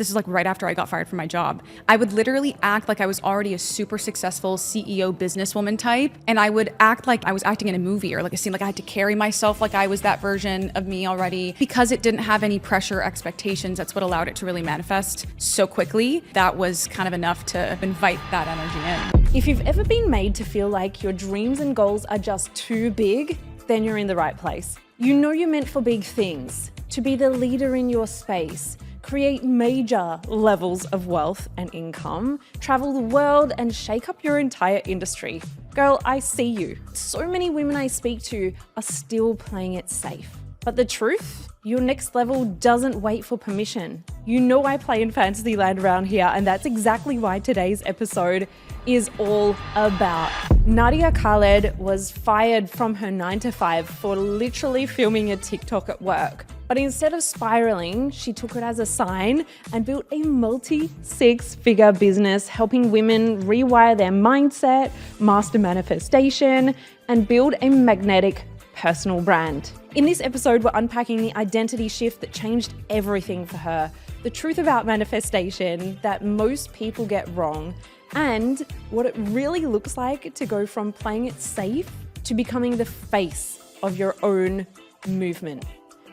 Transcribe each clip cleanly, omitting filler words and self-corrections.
this is like right after I got fired from my job. I would literally act like I was already a super successful CEO businesswoman type. And I would act like I was acting in a movie or like a scene, like I had to carry myself like I was that version of me already. Because it didn't have any pressure or expectations, that's what allowed it to really manifest so quickly. That was kind of enough to invite that energy in. If you've ever been made to feel like your dreams and goals are just too big, then you're in the right place. You know you're meant for big things, to be the leader in your space, create major levels of wealth and income, travel the world and shake up your entire industry. Girl, I see you. So many women I speak to are still playing it safe. But the truth? Your next level doesn't wait for permission. You know I play in fantasy land around here, and that's exactly why today's episode is all about. Nadia Khaled was fired from her 9-to-5 for literally filming a TikTok at work. But instead of spiraling, she took it as a sign and built a multi-six-figure business helping women rewire their mindset, master manifestation, and build a magnetic personal brand. In this episode, we're unpacking the identity shift that changed everything for her, the truth about manifestation that most people get wrong, and what it really looks like to go from playing it safe to becoming the face of your own movement.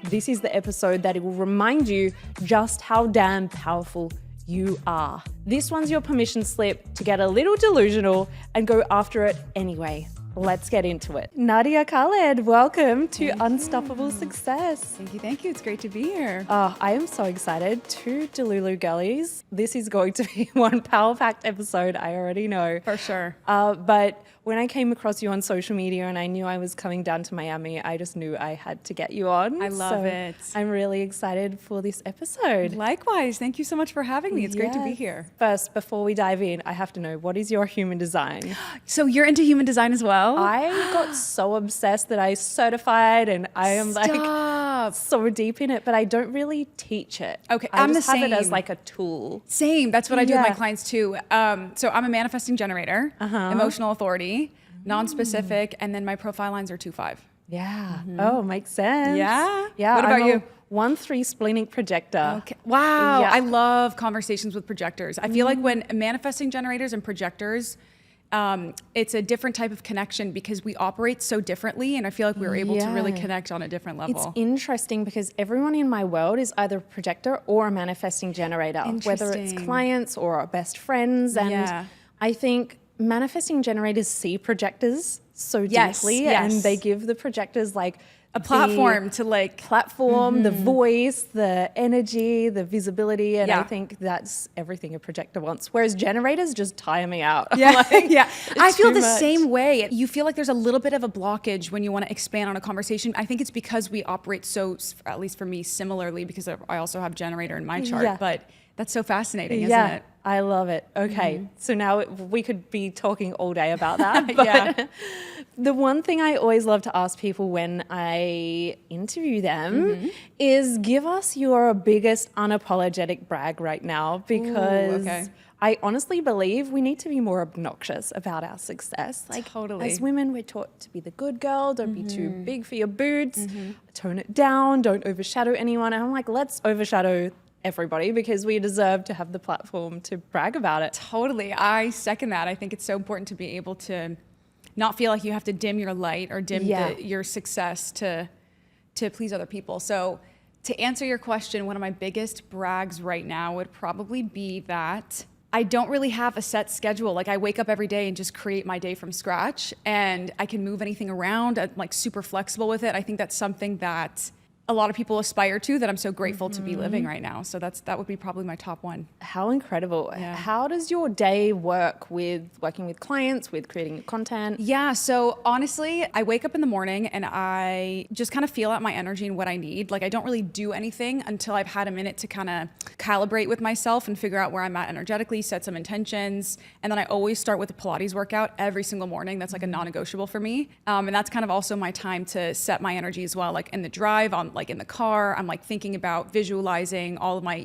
This is the episode that it will remind you just how damn powerful you are. This one's your permission slip to get a little delusional and go after it anyway. Let's get into it. Nadia Khaled, welcome to Unstoppable Success. Thank you. It's great to be here. Oh, I am so excited. Two Delulu girlies. This is going to be one power-packed episode, I already know. For sure. But when I came across you on social media and I knew I was coming down to Miami, I just knew I had to get you on. I love it. I'm really excited for this episode. Likewise. Thank you so much for having me. It's great to be here. First, before we dive in, I have to know, what is your human design? So you're into human design as well? I got so obsessed that I certified and I am like so deep in it, but I don't really teach it. Okay, I I'm just the have same. it as like a tool. Same. That's what I do with my clients too. So I'm a manifesting generator, emotional authority, non-specific, and then my profile lines are 2-5. Yeah. Oh, makes sense. Yeah. Yeah. What about you? 1-3 splenic projector. Okay. Wow. Yeah. I love conversations with projectors. I feel like when manifesting generators and projectors, it's a different type of connection because we operate so differently, and I feel like we were able to really connect on a different level. It's interesting because everyone in my world is either a projector or a manifesting generator, whether it's clients or best friends. And I think manifesting generators see projectors so deeply, and they give the projectors like a platform to like the voice, the energy, the visibility, and I think that's everything a projector wants. Whereas generators just tire me out. Yeah, I feel the much. same way. You feel like there's a little bit of a blockage when you want to expand on a conversation. I think it's because we operate so, at least for me, similarly, because I also have generator in my chart. But that's so fascinating, isn't it? I love it. Okay, so now we could be talking all day about that. But the one thing I always love to ask people when I interview them is give us your biggest unapologetic brag right now, because I honestly believe we need to be more obnoxious about our success. Like, as women, we're taught to be the good girl, don't be too big for your boots, tone it down, don't overshadow anyone. And I'm like, let's overshadow everybody because we deserve to have the platform to brag about it. Totally. I second that. I think it's so important to be able to not feel like you have to dim your light or dim your success to please other people. So to answer your question, one of my biggest brags right now would probably be that I don't really have a set schedule. Like I wake up every day and just create my day from scratch, and I can move anything around. I'm like super flexible with it. I think that's something that a lot of people aspire to, that I'm so grateful to be living right now. So that would be probably my top one. How incredible. Yeah. How does your day work with working with clients, with creating content? Yeah, so honestly, I wake up in the morning and I just kind of feel out my energy and what I need. Like I don't really do anything until I've had a minute to kind of calibrate with myself and figure out where I'm at energetically, set some intentions. And then I always start with a Pilates workout every single morning. That's like a non-negotiable for me. And that's kind of also my time to set my energy as well. Like in the drive, on like in the car, I'm like thinking about visualizing all of my,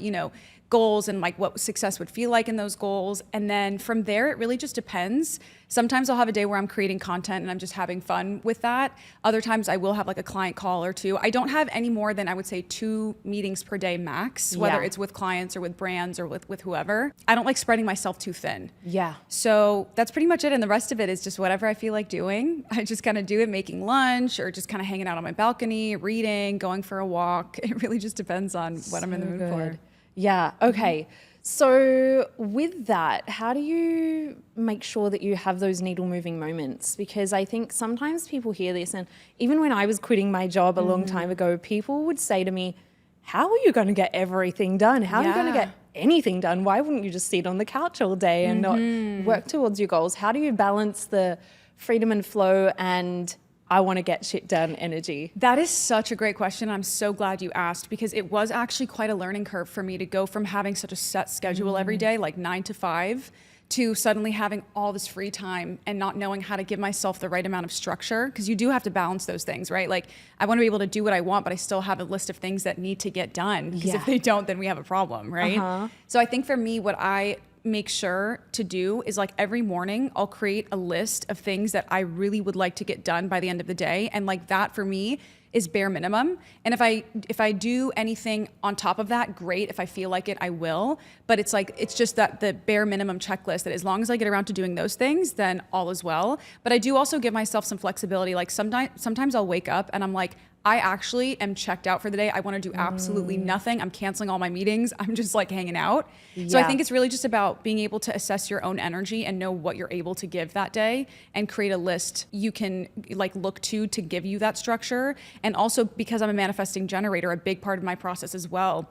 goals and like what success would feel like in those goals. And then from there, it really just depends. Sometimes I'll have a day where I'm creating content and I'm just having fun with that. Other times I will have like a client call or two. I don't have any more than I would say 2 meetings per day max, whether it's with clients or with brands or with whoever. I don't like spreading myself too thin. Yeah. So that's pretty much it. And the rest of it is just whatever I feel like doing. I just kind of do it, making lunch or just kind of hanging out on my balcony, reading, going for a walk. It really just depends on what I'm in the mood for. Yeah. Okay. So with that, how do you make sure that you have those needle moving moments? Because I think sometimes people hear this, and even when I was quitting my job a long time ago, people would say to me, how are you going to get everything done? How are you going to get anything done? Why wouldn't you just sit on the couch all day and not work towards your goals? How do you balance the freedom and flow and I want to get shit done energy? That is such a great question. I'm so glad you asked, because it was actually quite a learning curve for me to go from having such a set schedule every day, like 9 to 5, to suddenly having all this free time and not knowing how to give myself the right amount of structure. Because you do have to balance those things, right? Like I want to be able to do what I want, but I still have a list of things that need to get done. Because if they don't, then we have a problem, right? So I think for me, what I make sure to do is like every morning I'll create a list of things that I really would like to get done by the end of the day. And like that for me is bare minimum. And if I do anything on top of that, great. If I feel like it, I will. But it's like, it's just that the bare minimum checklist that as long as I get around to doing those things, then all is well. But I do also give myself some flexibility. Like sometimes I'll wake up and I'm like, I actually am checked out for the day. I want to do absolutely nothing. I'm canceling all my meetings. I'm just like hanging out. So I think it's really just about being able to assess your own energy and know what you're able to give that day and create a list you can like look to give you that structure. And also, because I'm a manifesting generator, a big part of my process as well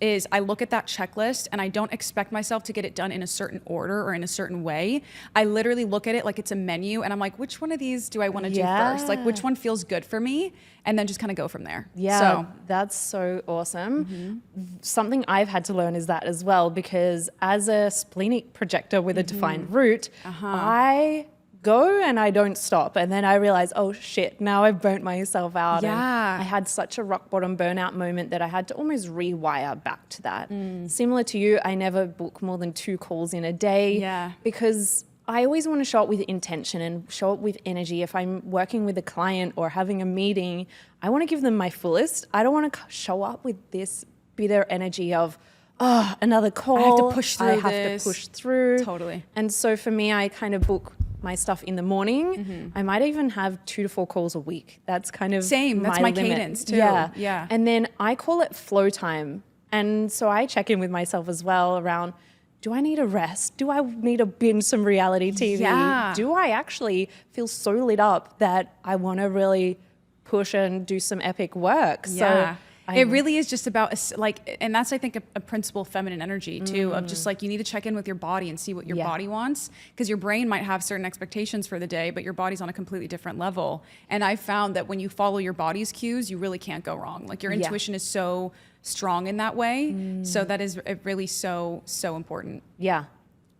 is I look at that checklist and I don't expect myself to get it done in a certain order or in a certain way. I literally look at it like it's a menu and I'm like, which one of these do I want to do first? Like which one feels good for me? And then just kind of go from there. Yeah, so that's so awesome. Something I've had to learn is that as well, because as a splenic projector with a defined root, I go and I don't stop. And then I realize, oh shit, now I've burnt myself out. Yeah. And I had such a rock bottom burnout moment that I had to almost rewire back to that. Similar to you, I never book more than 2 calls in a day because I always want to show up with intention and show up with energy. If I'm working with a client or having a meeting, I want to give them my fullest. I don't want to show up with this bitter energy of, oh, another call. I have to push through I have to push through. Totally. And so for me, I kind of book my stuff in the morning. I might even have 2 to 4 calls a week. That's kind of That's my cadence too. Yeah. And then I call it flow time. And so I check in with myself as well around, do I need a rest? Do I need to binge some reality TV? Yeah. Do I actually feel so lit up that I want to really push and do some epic work? Yeah. So it really is just about like, and that's I think a principle of feminine energy too, of just like you need to check in with your body and see what your body wants, because your brain might have certain expectations for the day, but your body's on a completely different level. And I found that when you follow your body's cues, you really can't go wrong. Like your intuition is so strong in that way. So that is really so important. Yeah.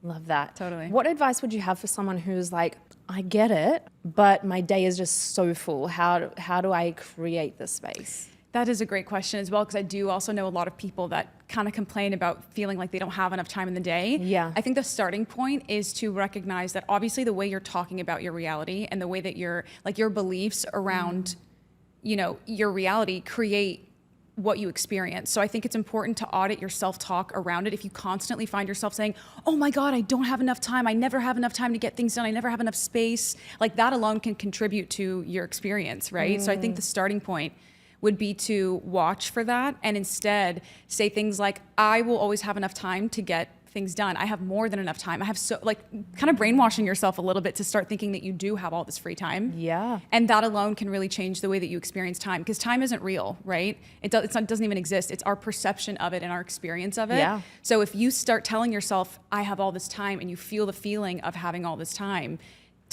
Love that. Totally. What advice would you have for someone who's like, I get it, but my day is just so full. How do I create the space? That is a great question as well, because I do also know a lot of people that kind of complain about feeling like they don't have enough time in the day. Yeah. I think the starting point is to recognize that obviously the way you're talking about your reality and the way that your beliefs around, your reality create what you experience. So I think it's important to audit your self-talk around it. If you constantly find yourself saying, oh my God, I don't have enough time. I never have enough time to get things done. I never have enough space. Like that alone can contribute to your experience, right? So I think the starting point would be to watch for that and instead say things like, I will always have enough time to get things done. I have more than enough time. I have kind of brainwashing yourself a little bit to start thinking that you do have all this free time. Yeah. And that alone can really change the way that you experience time, because time isn't real, right? It doesn't even exist. It's our perception of it and our experience of it. Yeah. So if you start telling yourself, I have all this time, and you feel the feeling of having all this time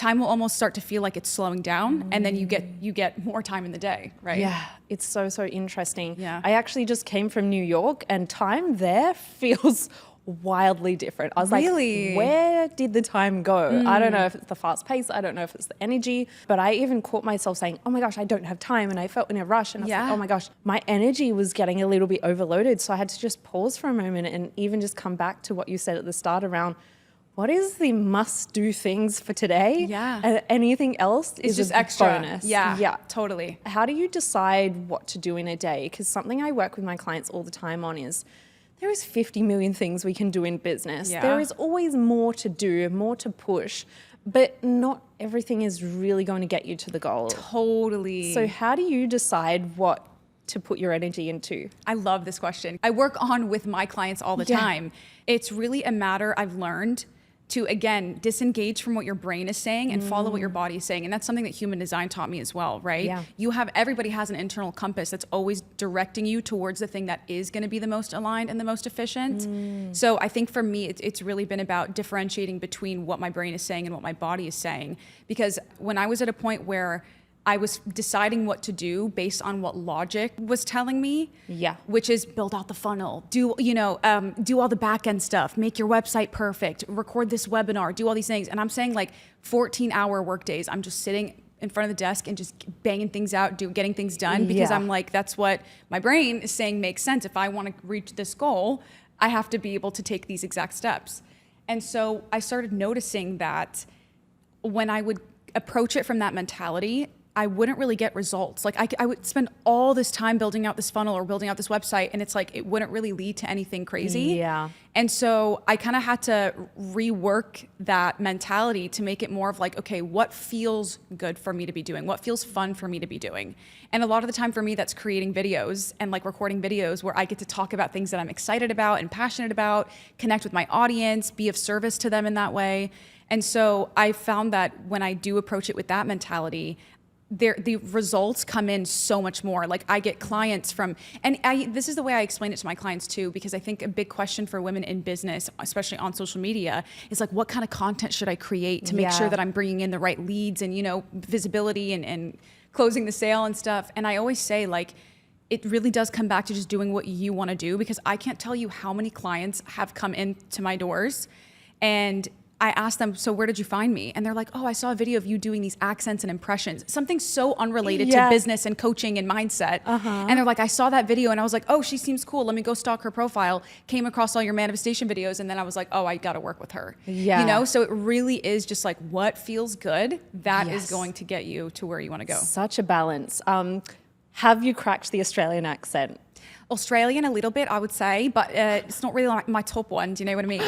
will almost start to feel like it's slowing down, and then you get more time in the day, right? Yeah, it's so interesting. Yeah. I actually just came from New York, and time there feels wildly different. I was Really? like, where did the time go? I don't know if it's the fast pace. I don't know if it's the energy, but I even caught myself saying, oh my gosh, I don't have time. And I felt in a rush and I was like, oh my gosh, my energy was getting a little bit overloaded. So I had to just pause for a moment and even just come back to what you said at the start around what is the must do things for today? Yeah. And anything else It's is just a extra. bonus. Yeah, totally. How do you decide what to do in a day? Because something I work with my clients all the time on is there is 50 million things we can do in business. Yeah. There is always more to do, more to push, but not everything is really going to get you to the goal. Totally. So how do you decide what to put your energy into? I love this question. I work on with my clients all the time. It's really a matter, I've learned, to, again, disengage from what your brain is saying and follow what your body is saying. And that's something that human design taught me as well, right? Yeah. Everybody has an internal compass that's always directing you towards the thing that is going to be the most aligned and the most efficient. So I think for me, it's really been about differentiating between what my brain is saying and what my body is saying. Because when I was at a point where I was deciding what to do based on what logic was telling me, which is build out the funnel, do all the back end stuff, make your website perfect, record this webinar, do all these things. And I'm saying like 14-hour work days. I'm just sitting in front of the desk and just banging things out, getting things done because I'm like, that's what my brain is saying makes sense. If I want to reach this goal, I have to be able to take these exact steps. And so I started noticing that when I would approach it from that mentality, I wouldn't really get results. Like I would spend all this time building out this funnel or building out this website, and it's like it wouldn't really lead to anything crazy. Yeah. And so I kind of had to rework that mentality to make it more of like, okay, what feels good for me to be doing? What feels fun for me to be doing? And a lot of the time for me, that's creating videos and like recording videos where I get to talk about things that I'm excited about and passionate about, connect with my audience, be of service to them in that way. And so I found that when I do approach it with that mentality, the results come in so much more. Like I get clients from, and this is the way I explain it to my clients too, because I think a big question for women in business, especially on social media, is like, what kind of content should I create to make sure that I'm bringing in the right leads and, visibility and closing the sale and stuff. And I always say like, it really does come back to just doing what you want to do, because I can't tell you how many clients have come into my doors and I asked them, so where did you find me? And they're like, oh, I saw a video of you doing these accents and impressions, something so unrelated to business and coaching and mindset. And they're like, I saw that video and I was like, oh, she seems cool. Let me go stalk her profile. Came across all your manifestation videos. And then I was like, oh, I got to work with her. So it really is just like what feels good. That is going to get you to where you want to go. Such a balance. Have you cracked the Australian accent? Australian a little bit, I would say, but it's not really like my top one. Do you know what I mean?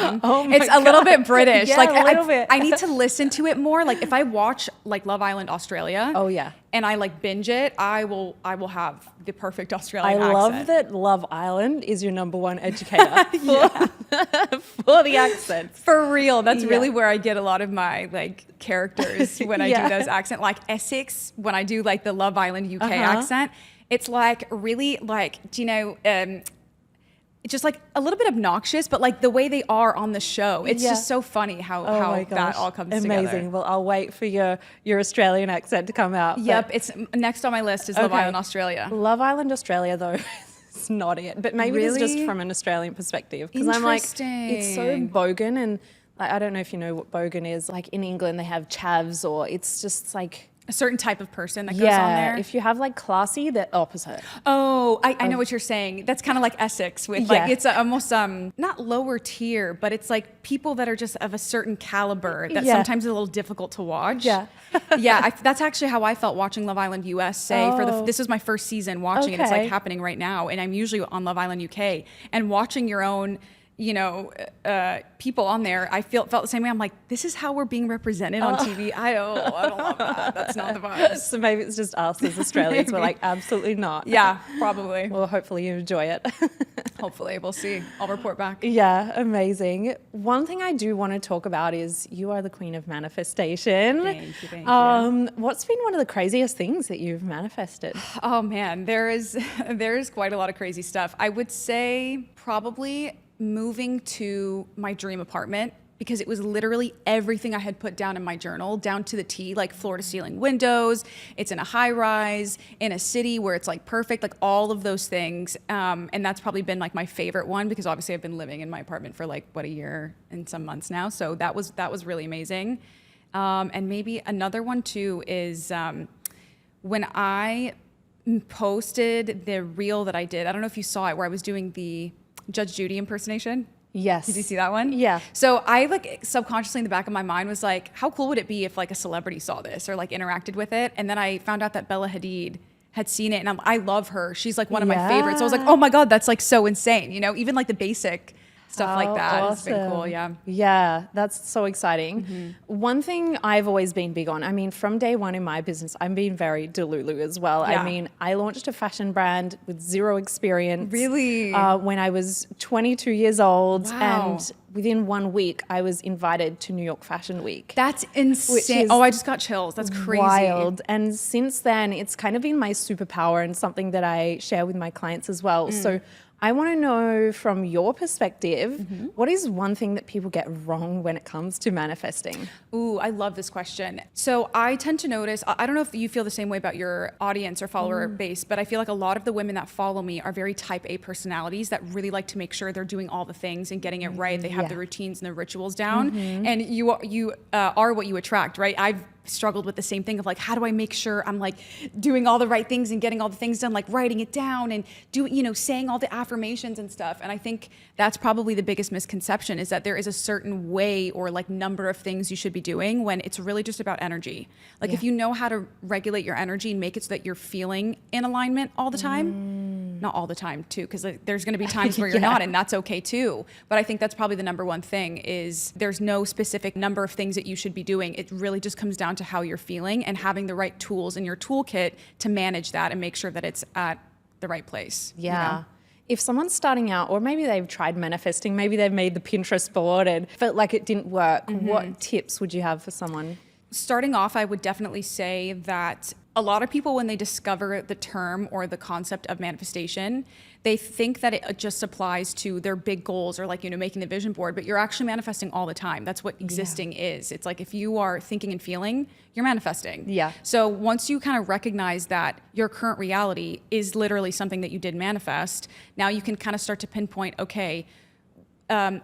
It's a little bit British. Yeah, like a little bit. I need to listen to it more. Like if I watch like Love Island Australia, and I like binge it, I will have the perfect Australian accent. I love that Love Island is your number one educator for the accents. For real, that's really where I get a lot of my like characters when I do those accents. Like Essex, when I do like the Love Island UK accent. It's like really like, just like a little bit obnoxious, but like the way they are on the show. It's just so funny how that all comes together. Amazing. Well, I'll wait for your Australian accent to come out. Yep, it's next on my list is Love Island Australia. Love Island Australia though, it's not it. But maybe it's just from an Australian perspective. Because I'm like, it's so bogan, and like, I don't know if you know what bogan is. Like in England they have chavs, or it's just like a certain type of person that goes on there. If you have like classy, the opposite. Oh, I know what you're saying. That's kind of like Essex with like, it's almost not lower tier, but it's like people that are just of a certain caliber that sometimes is a little difficult to watch. That's actually how I felt watching Love Island USA. This is my first season watching it. It's like happening right now. And I'm usually on Love Island UK, and watching your own people on there, I felt the same way. I'm like, this is how we're being represented on TV. I don't love that. That's not the vibe. So maybe it's just us as Australians. We're like, absolutely not. Yeah, probably. Well, hopefully you enjoy it. Hopefully, we'll see. I'll report back. Yeah, amazing. One thing I do want to talk about is you are the queen of manifestation. Thank you. What's been one of the craziest things that you've manifested? Oh man, there is quite a lot of crazy stuff. I would say probably moving to my dream apartment, because it was literally everything I had put down in my journal, down to the T, like floor to ceiling windows. It's in a high rise, in a city where it's like perfect, like all of those things. And that's probably been like my favorite one, because obviously I've been living in my apartment for like, what, a year and some months now. So that was really amazing. And maybe another one too is when I posted the reel that I did, I don't know if you saw it, where I was doing the Judge Judy impersonation. Yes. Did you see that one? Yeah. So I like subconsciously in the back of my mind was like, how cool would it be if like a celebrity saw this or like interacted with it? And then I found out that Bella Hadid had seen it, and I love her. She's like one of my favorites. So I was like, oh my God, that's like so insane. You know, even like the basic stuff like that has been cool. Yeah. Yeah, that's so exciting. One thing I've always been big on, I mean, from day one in my business, I'm being very Delulu as well. Yeah. I mean, I launched a fashion brand with zero experience. Really? When I was 22 years old. Wow. And within 1 week, I was invited to New York Fashion Week. That's insane. Oh, I just got chills. That's crazy. Wild. And since then, it's kind of been my superpower and something that I share with my clients as well. So I want to know from your perspective, what is one thing that people get wrong when it comes to manifesting? Ooh, I love this question. So I tend to notice, I don't know if you feel the same way about your audience or follower base, but I feel like a lot of the women that follow me are very type A personalities that really like to make sure they're doing all the things and getting it right. They have the routines and the rituals down, and you are what you attract, right? I've struggled with the same thing of like, how do I make sure I'm like doing all the right things and getting all the things done, like writing it down and saying all the affirmations and stuff. And I think that's probably the biggest misconception, is that there is a certain way or like number of things you should be doing, when it's really just about energy. Like if you know how to regulate your energy and make it so that you're feeling in alignment all the time, not all the time too, because like, there's going to be times where you're not, and that's okay too. But I think that's probably the number one thing, is there's no specific number of things that you should be doing. It really just comes down to how you're feeling and having the right tools in your toolkit to manage that and make sure that it's at the right place. Yeah. You know? If someone's starting out, or maybe they've tried manifesting, maybe they've made the Pinterest board and felt like it didn't work, what tips would you have for someone? Starting off, I would definitely say that a lot of people, when they discover the term or the concept of manifestation, they think that it just applies to their big goals or like, making the vision board, but you're actually manifesting all the time. That's what existing is. It's like, if you are thinking and feeling, you're manifesting. Yeah. So once you kind of recognize that your current reality is literally something that you did manifest, now you can kind of start to pinpoint, okay,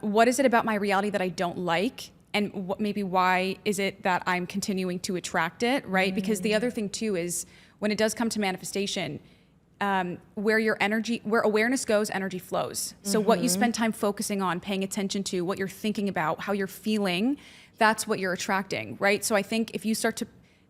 what is it about my reality that I don't like? And maybe why is it that I'm continuing to attract it, right? Because the other thing too is, when it does come to manifestation, where awareness goes, energy flows. So what you spend time focusing on, paying attention to, what you're thinking about, how you're feeling, that's what you're attracting, right? So I think if you start to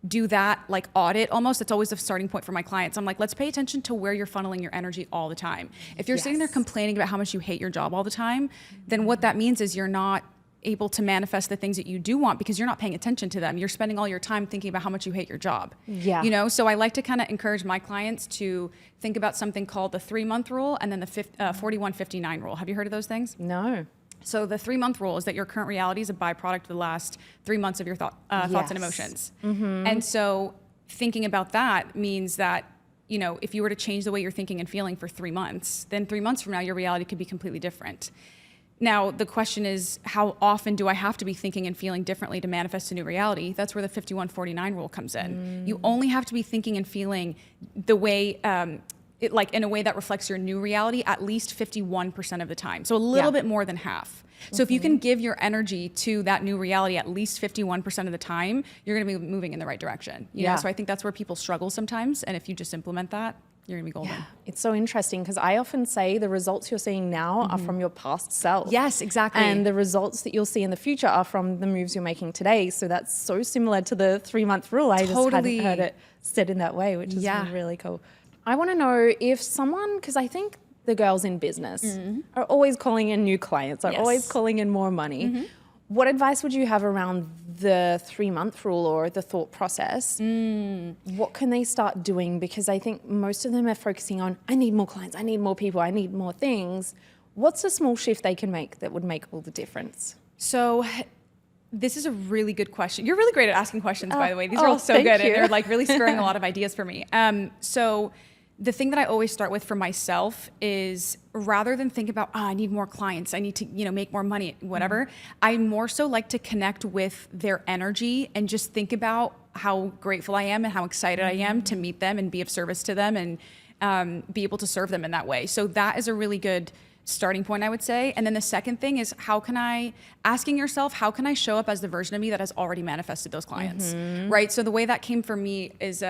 do that, like audit almost, that's always the starting point for my clients. I'm like, let's pay attention to where you're funneling your energy all the time. If you're sitting there complaining about how much you hate your job all the time, then what that means is you're not able to manifest the things that you do want, because you're not paying attention to them. You're spending all your time thinking about how much you hate your job. Yeah. So I like to kind of encourage my clients to think about something called the 3-month rule and then the 41-59 rule. Have you heard of those things? No. So the 3-month rule is that your current reality is a byproduct of the last 3 months of your thoughts and emotions. And so thinking about that means that, if you were to change the way you're thinking and feeling for 3 months, then 3 months from now, your reality could be completely different. Now, the question is, how often do I have to be thinking and feeling differently to manifest a new reality? That's where the 51-49 rule comes in. You only have to be thinking and feeling the way, in a way that reflects your new reality at least 51% of the time. So a little bit more than half. So if you can give your energy to that new reality at least 51% of the time, you're going to be moving in the right direction. You know? So I think that's where people struggle sometimes. And if you just implement that, you're gonna be golden. Yeah. It's so interesting, because I often say the results you're seeing now are from your past self. Yes, exactly. And the results that you'll see in the future are from the moves you're making today. So that's so similar to the 3-month rule. I just hadn't heard it said in that way, which is really cool. I want to know if someone, because I think the girls in business are always calling in new clients, are always calling in more money. What advice would you have around the 3-month rule or the thought process? What can they start doing? Because I think most of them are focusing on, I need more clients, I need more people, I need more things. What's a small shift they can make that would make all the difference? So this is a really good question. You're really great at asking questions, by the way. These are all so good, and they're like really spurring a lot of ideas for me. So the thing that I always start with for myself is rather than think about, I need more clients, I need to, make more money, whatever, I more so like to connect with their energy and just think about how grateful I am and how excited I am to meet them and be of service to them and be able to serve them in that way. So that is a really good starting point, I would say. And then the second thing is asking yourself, how can I show up as the version of me that has already manifested those clients, right? So the way that came for me is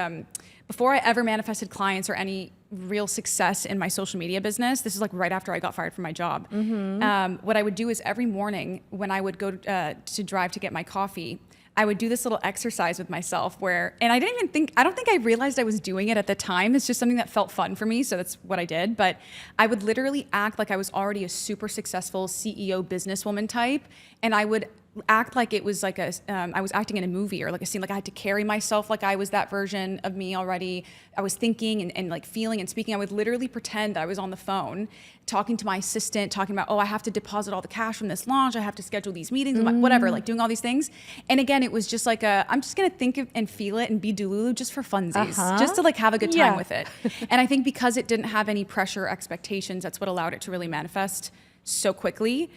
before I ever manifested clients or any real success in my social media business, this is like right after I got fired from my job. What I would do is every morning when I would go to drive to get my coffee, I would do this little exercise with myself and I don't think I realized I was doing it at the time. It's just something that felt fun for me. So that's what I did. But I would literally act like I was already a super successful CEO businesswoman type. And I would act like it was like I was acting in a movie or like a scene, like I had to carry myself like I was that version of me already. I was thinking and like feeling and speaking. I would literally pretend I was on the phone talking to my assistant, talking about, I have to deposit all the cash from this launch. I have to schedule these meetings, whatever, like doing all these things. And again, it was just like I'm just going to think and feel it and be Delulu just for funsies, just to like have a good time with it. And I think because it didn't have any pressure or expectations, that's what allowed it to really manifest so quickly.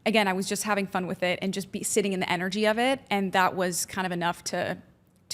Again, I was just having fun with it and just sitting in the energy of it. And that was kind of enough to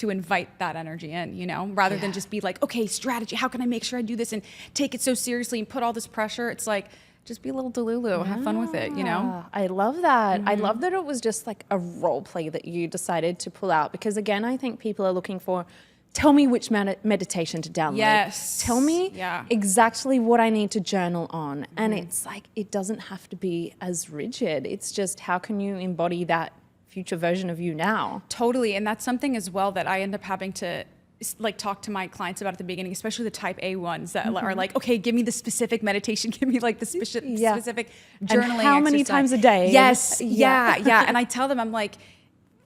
invite that energy in, rather than just be like, okay, strategy, how can I make sure I do this and take it so seriously and put all this pressure? It's like, just be a little Delulu, have fun with it, I love that. I love that it was just like a role play that you decided to pull out, because again, I think people are looking for, tell me which meditation to download. Yes. Tell me exactly what I need to journal on. And it's like, it doesn't have to be as rigid. It's just, how can you embody that future version of you now? Totally. And that's something as well that I end up having to like talk to my clients about at the beginning, especially the type A ones that are like, okay, give me the specific meditation, give me like the specific journaling and how many exercise. Times a day? Yes. Yeah. And I tell them, I'm like,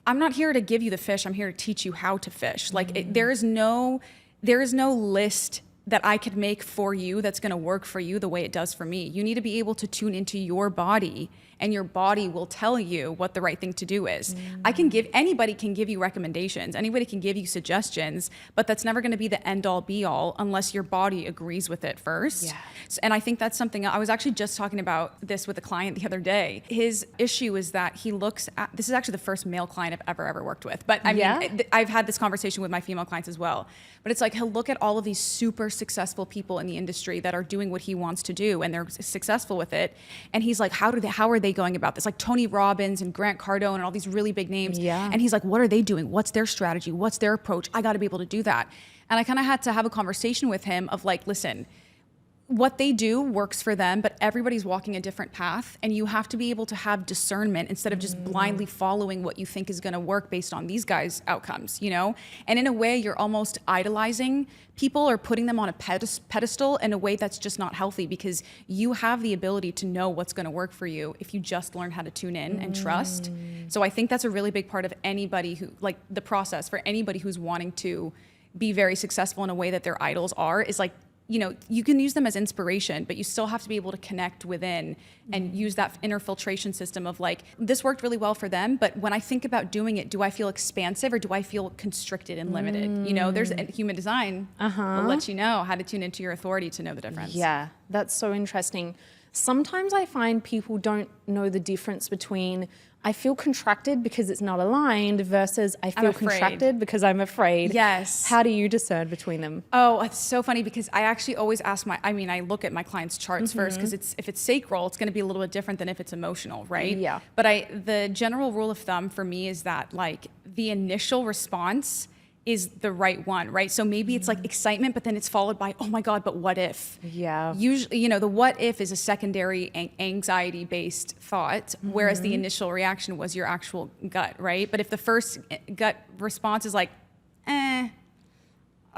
I'm not here to give you the fish. I'm here to teach you how to fish. Like there is no list that I could make for you that's going to work for you the way it does for me. You need to be able to tune into your body, and your body will tell you what the right thing to do is. Anybody can give you recommendations. Anybody can give you suggestions, but that's never going to be the end all be all unless your body agrees with it first. Yeah. And I think that's something, I was actually just talking about this with a client the other day. His issue is that he looks at, this is actually the first male client I've ever worked with, but I mean, I've had this conversation with my female clients as well. But it's like, he'll look at all of these super successful people in the industry that are doing what he wants to do, and they're successful with it. And he's like, how are they going about this? Like Tony Robbins and Grant Cardone and all these really big names. Yeah. And he's like, what are they doing? What's their strategy? What's their approach? I got to be able to do that. And I kind of had to have a conversation with him of like, listen, what they do works for them, but everybody's walking a different path, and you have to be able to have discernment instead of just blindly following what you think is going to work based on these guys' outcomes, And in a way, you're almost idolizing people or putting them on a pedestal in a way that's just not healthy, because you have the ability to know what's going to work for you if you just learn how to tune in and trust. So I think that's a really big part of anybody who, like the process for anybody who's wanting to be very successful in a way that their idols are, is like, you can use them as inspiration, but you still have to be able to connect within and use that inner filtration system of like, this worked really well for them, but when I think about doing it, do I feel expansive or do I feel constricted and limited? There's human design will let you know how to tune into your authority to know the difference. Yeah, that's so interesting. Sometimes I find people don't know the difference between I feel contracted because it's not aligned versus I feel contracted because I'm afraid. Yes. How do you discern between them? Oh, it's so funny because I actually always ask I look at my clients' charts first, because if it's sacral, it's going to be a little bit different than if it's emotional, right? Yeah. But the general rule of thumb for me is that like the initial response is the right one, right? So maybe it's like excitement, but then it's followed by, oh my God, but what if? Yeah. Usually, the what if is a secondary anxiety-based thought, whereas the initial reaction was your actual gut, right? But if the first gut response is like, I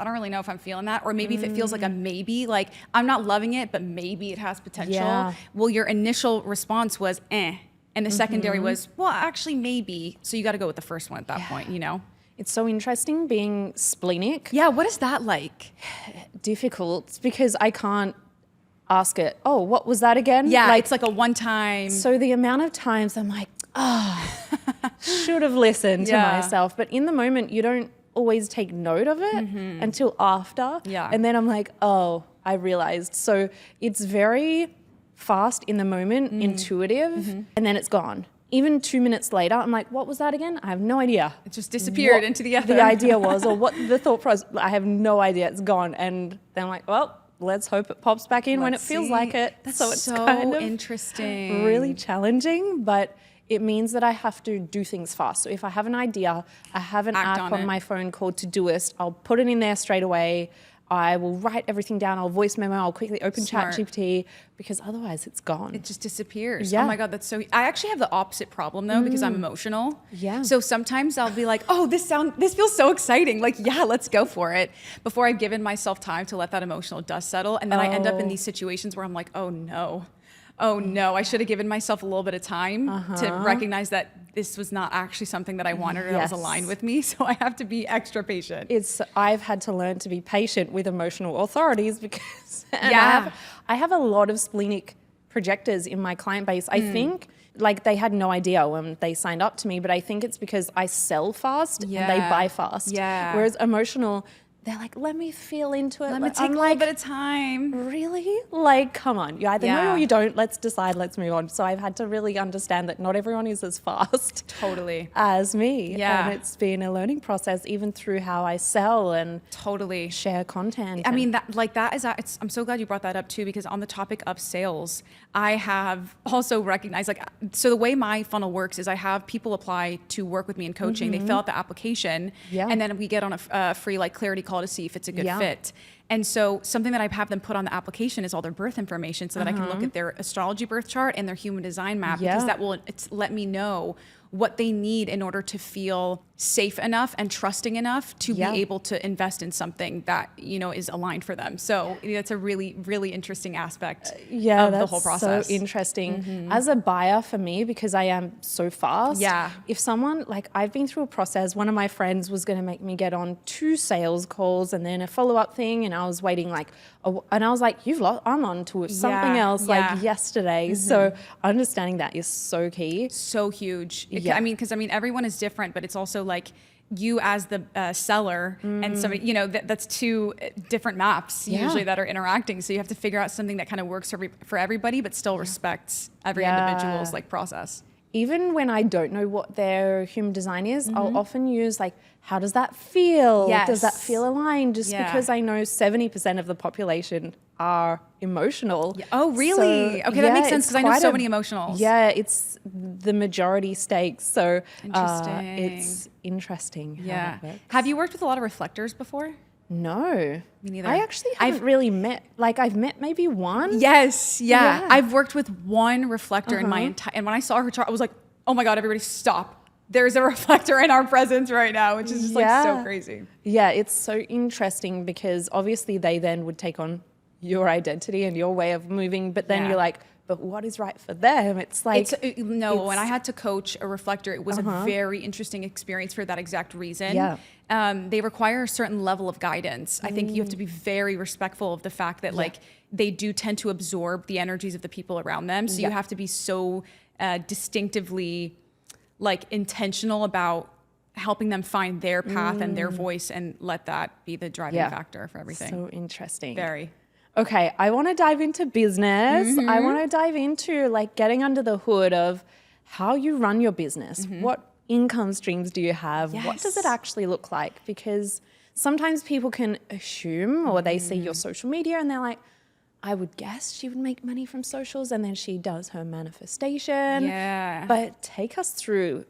don't really know if I'm feeling that, or maybe if it feels like a maybe, like I'm not loving it, but maybe it has potential. Yeah. Well, your initial response was, and the secondary was, well, actually maybe. So you got to go with the first one at that point, It's so interesting being splenic. Yeah, what is that like? Difficult, because I can't ask it, oh, what was that again? Yeah, it's like a one-time. So the amount of times I'm like, should have listened to myself. But in the moment, you don't always take note of it until after. Yeah. And then I'm like, oh, I realized. So it's very fast in the moment, intuitive, and then it's gone. Even 2 minutes later, I'm like, what was that again? I have no idea. It just disappeared into the ether. The idea was, or what the thought process, I have no idea. It's gone. And then I'm like, well, let's hope it pops back in when it feels like it. That's so it's so kind of interesting. really challenging, but it means that I have to do things fast. So if I have an idea, I have an app on my phone called Todoist, I'll put it in there straight away. I will write everything down. I'll voice memo. I'll quickly open ChatGPT because otherwise it's gone. It just disappears. Yeah. Oh my God, that's so. I actually have the opposite problem though because I'm emotional. Yeah. So sometimes I'll be like, oh, this feels so exciting. Like, yeah, let's go for it. Before I've given myself time to let that emotional dust settle, and then I end up in these situations where I'm like, oh no, I should have given myself a little bit of time to recognize that this was not actually something that I wanted or that was aligned with me. So I have to be extra patient. I've had to learn to be patient with emotional authorities because I have a lot of splenic projectors in my client base. I think like they had no idea when they signed up to me, but I think it's because I sell fast and they buy fast. Yeah. Whereas emotional, they're like, let me feel into it. Let me take a little bit of time. Really? Like, come on. You either know or you don't. Let's decide. Let's move on. So I've had to really understand that not everyone is as fast Totally. as me. Yeah. And it's been a learning process even through how I sell and totally share content. I mean, I'm so glad you brought that up too, because on the topic of sales, I have also recognized, so the way my funnel works is I have people apply to work with me in coaching. They fill out the application and then we get on a free clarity call to see if it's a good fit. And so something that I have them put on the application is all their birth information so that I can look at their astrology birth chart and their human design map because that will let me know what they need in order to feel safe enough and trusting enough to be able to invest in something that, is aligned for them. So that's a really, really interesting aspect of the whole process. So interesting. As a buyer for me, because I am so fast, if someone, I've been through a process, one of my friends was going to make me get on 2 sales calls and then a follow-up thing, and I was waiting and I was like, I'm on to something else yesterday. So understanding that is so key. So huge. I mean, because everyone is different, but it's also you as the seller and somebody, that's 2 different maps usually that are interacting. So you have to figure out something that kind of works for everybody, but still respects every individual's process. Even when I don't know what their human design is, I'll often use how does that feel? Does that feel aligned? Just because I know 70% of the population are emotional. Oh, really? So, okay, that makes sense because I know so many emotionals. Yeah, it's the majority stakes. So interesting. It's interesting. Yeah. Have you worked with a lot of reflectors before? No. Me neither. I actually haven't really met, I've met maybe one. Yes, yeah. I've worked with one reflector in my entire, and when I saw her chart, I was like, oh my God, everybody stop. There's a reflector in our presence right now, which is just so crazy. Yeah, it's so interesting because obviously they then would take on your identity and your way of moving, but then you're like, but what is right for them? It's when I had to coach a reflector, it was a very interesting experience for that exact reason. Yeah. They require a certain level of guidance. I think you have to be very respectful of the fact that they do tend to absorb the energies of the people around them. So you have to be so distinctively intentional about helping them find their path and their voice and let that be the driving factor for everything. So interesting. Very. Okay, I want to dive into business. I want to dive into getting under the hood of how you run your business. What income streams do you have? Yes. What does it actually look like? Because sometimes people can assume or they see your social media and they're like, I would guess she would make money from socials, and then she does her manifestation. Yeah. But take us through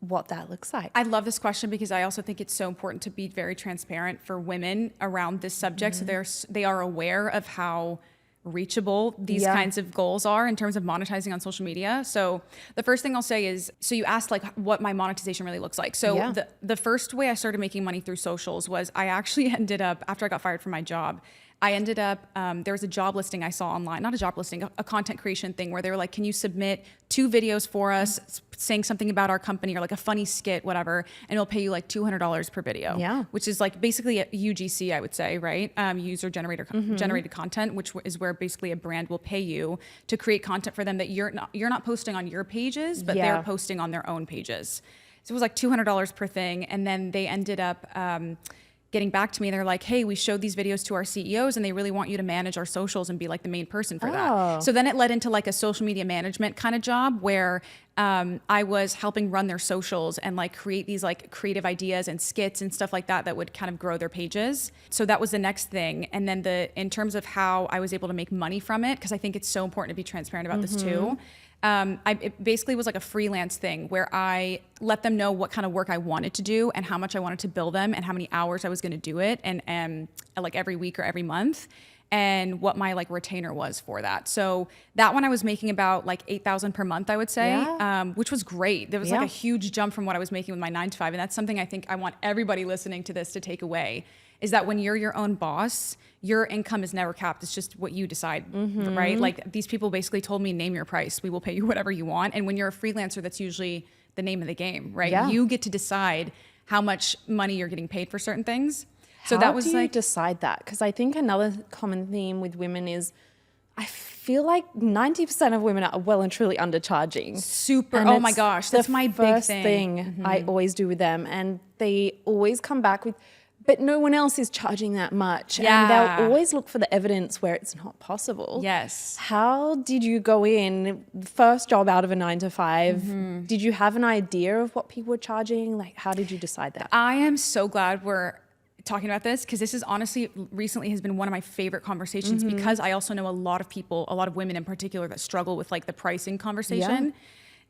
what that looks like. I love this question because I also think it's so important to be very transparent for women around this subject so they are aware of how reachable these kinds of goals are in terms of monetizing on social media. So the first thing I'll say is, so you asked what my monetization really looks like. So the first way I started making money through socials was I actually ended up, after I got fired from my job, I ended up, there was a job listing I saw online, not a job listing, a content creation thing where they were like, can you submit 2 videos for us saying something about our company or a funny skit, whatever, and it'll pay you $200 per video. Yeah. Which is basically a UGC, I would say, right? User generated content, which is where basically a brand will pay you to create content for them that you're not posting on your pages, but they're posting on their own pages. So it was $200 per thing. And then they ended up, getting back to me. They're like, hey, we showed these videos to our CEOs and they really want you to manage our socials and be like the main person for that. So then it led into like a social media management kind of job where I was helping run their socials and like create these like creative ideas and skits and stuff like that that would kind of grow their pages. So that was the next thing. And then in terms of how I was able to make money from it, because I think it's so important to be transparent about this too. It basically was like a freelance thing where I let them know what kind of work I wanted to do and how much I wanted to bill them and how many hours I was going to do it and like every week or every month and what my like retainer was for that. So that one I was making about like $8,000 per month, I would say, which was great. There was like a huge jump from what I was making with my 9-to-5. And that's something I think I want everybody listening to this to take away is that when you're your own boss, your income is never capped. It's just what you decide, right? Like these people basically told me, name your price. We will pay you whatever you want. And when you're a freelancer, that's usually the name of the game, right? Yeah. You get to decide how much money you're getting paid for certain things. So that was How do you like, decide that? Because I think another common theme with women is I feel like 90% of women are well and truly undercharging. Super. Oh my gosh, that's my big thing. I always do with them. And they always come back with, but no one else is charging that much. Yeah. And they'll always look for the evidence where it's not possible. Yes. How did you go in, first job out of a 9-to-5? Did you have an idea of what people were charging? Like, how did you decide that? I am so glad we're talking about this because this is honestly recently has been one of my favorite conversations because I also know a lot of people, a lot of women in particular that struggle with like the pricing conversation.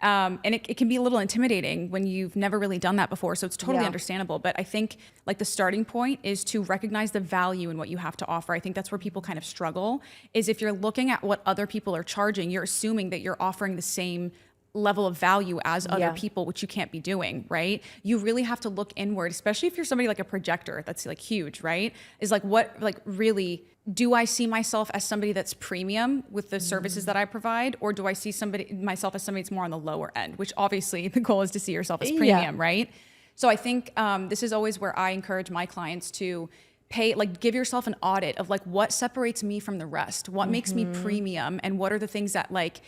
And it can be a little intimidating when you've never really done that before. So it's totally understandable. But I think like the starting point is to recognize the value in what you have to offer. I think that's where people kind of struggle is if you're looking at what other people are charging, you're assuming that you're offering the same level of value as other people, which you can't be doing, right? You really have to look inward, especially if you're somebody like a projector, that's like huge, right? Is like what, like really, do I see myself as somebody that's premium with the services that I provide? Or do I see myself as somebody that's more on the lower end, which obviously the goal is to see yourself as premium, right? So I think this is always where I encourage my clients to give yourself an audit of like what separates me from the rest, what makes me premium, and what are the things that like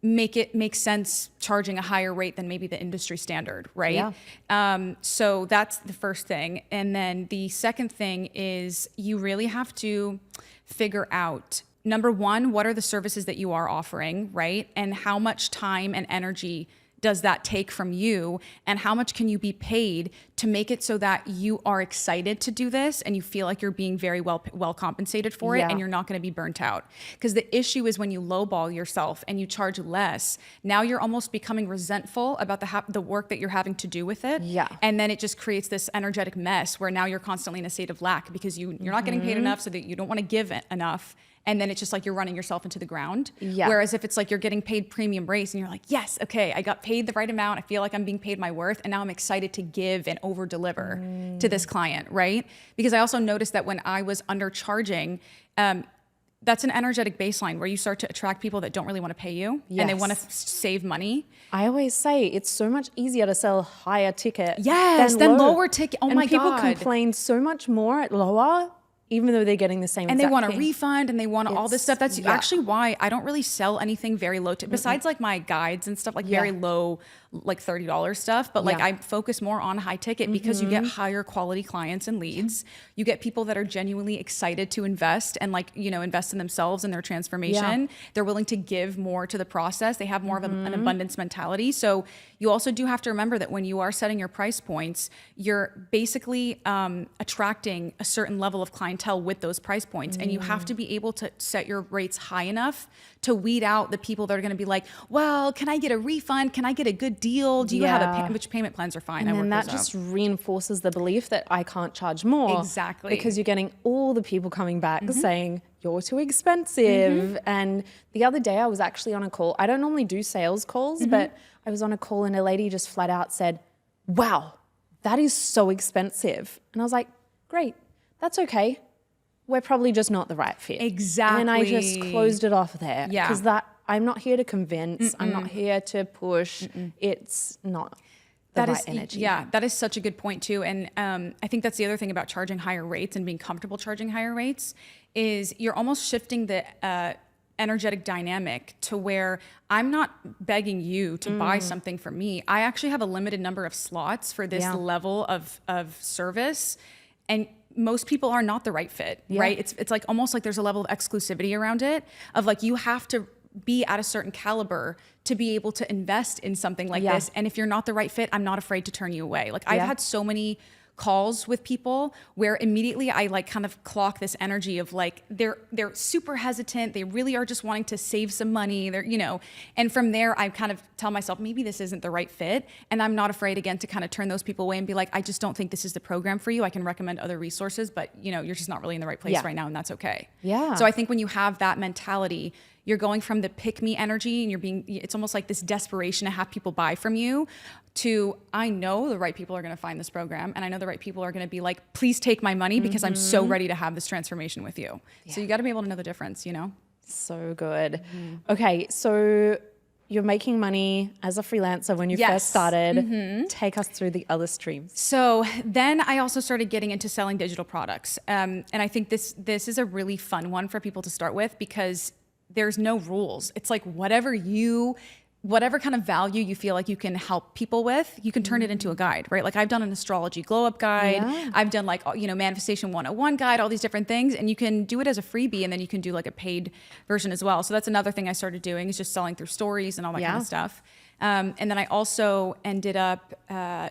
make it make sense charging a higher rate than maybe the industry standard, right? So that's the first thing. And then the second thing is you really have to figure out, number one, what are the services that you are offering, right? And how much time and energy does that take from you, and how much can you be paid to make it so that you are excited to do this and you feel like you're being very well compensated for it and you're not going to be burnt out. Because the issue is when you lowball yourself and you charge less, now you're almost becoming resentful about the work that you're having to do with it. And then it just creates this energetic mess where now you're constantly in a state of lack because you're not getting paid enough, so that you don't want to give it enough. And then it's just like you're running yourself into the ground. Whereas if it's like you're getting paid premium rates and you're like, yes, okay, I got paid the right amount. I feel like I'm being paid my worth. And now I'm excited to give and over deliver to this client, right? Because I also noticed that when I was undercharging, that's an energetic baseline where you start to attract people that don't really want to pay you and they want to save money. I always say it's so much easier to sell higher ticket than lower ticket. Oh my God. And people complain so much more at lower, even though they're getting the same and exact they want thing. a refund and they want all this stuff. That's actually why I don't really sell anything very low besides like my guides and stuff, like very low, like $30 stuff. But like I focus more on high ticket because you get higher quality clients and leads. You get people that are genuinely excited to invest and like, you know, invest in themselves and their transformation. They're willing to give more to the process. They have more of an abundance mentality. So you also do have to remember that when you are setting your price points, you're basically attracting a certain level of clientele with those price points. And you have to be able to set your rates high enough to weed out the people that are going to be like, well, can I get a refund? Can I get a good deal? Do you have which payment plans are fine? And then that just reinforces the belief that I can't charge more. Exactly. Because you're getting all the people coming back saying, you're too expensive. And the other day I was actually on a call. I don't normally do sales calls, but I was on a call and a lady just flat out said, wow, that is so expensive. And I was like, great, that's okay. We're probably just not the right fit. Exactly. And I just closed it off there. Because I'm not here to convince. I'm not here to push. It's not the right energy. Yeah, that is such a good point too. And I think that's the other thing about charging higher rates and being comfortable charging higher rates is you're almost shifting the energetic dynamic to where I'm not begging you to buy something from me. I actually have a limited number of slots for this level of service. And most people are not the right fit, right? It's like almost like there's a level of exclusivity around it of like, you have to be at a certain caliber to be able to invest in something like this. And if you're not the right fit, I'm not afraid to turn you away. Like I've had so many calls with people where immediately I like kind of clock this energy of like, they're super hesitant. They really are just wanting to save some money. They're, you know, and from there I kind of tell myself, maybe this isn't the right fit. And I'm not afraid again to kind of turn those people away and be like, I just don't think this is the program for you. I can recommend other resources, but you know, you're just not really in the right place right now. And that's okay. So I think when you have that mentality, you're going from the pick me energy and it's almost like this desperation to have people buy from you to, I know the right people are going to find this program. And I know the right people are going to be like, please take my money because I'm so ready to have this transformation with you. So you got to be able to know the difference, you know? So good. Okay. So you're making money as a freelancer when you first started. Take us through the other streams. So then I also started getting into selling digital products. And I think this is a really fun one for people to start with because there's no rules. It's like whatever kind of value you feel like you can help people with, you can turn it into a guide, right? Like I've done an astrology glow up guide. I've done like, you know, manifestation 101 guide, all these different things. And you can do it as a freebie and then you can do like a paid version as well. So that's another thing I started doing is just selling through stories and all that kind of stuff. And then I also ended up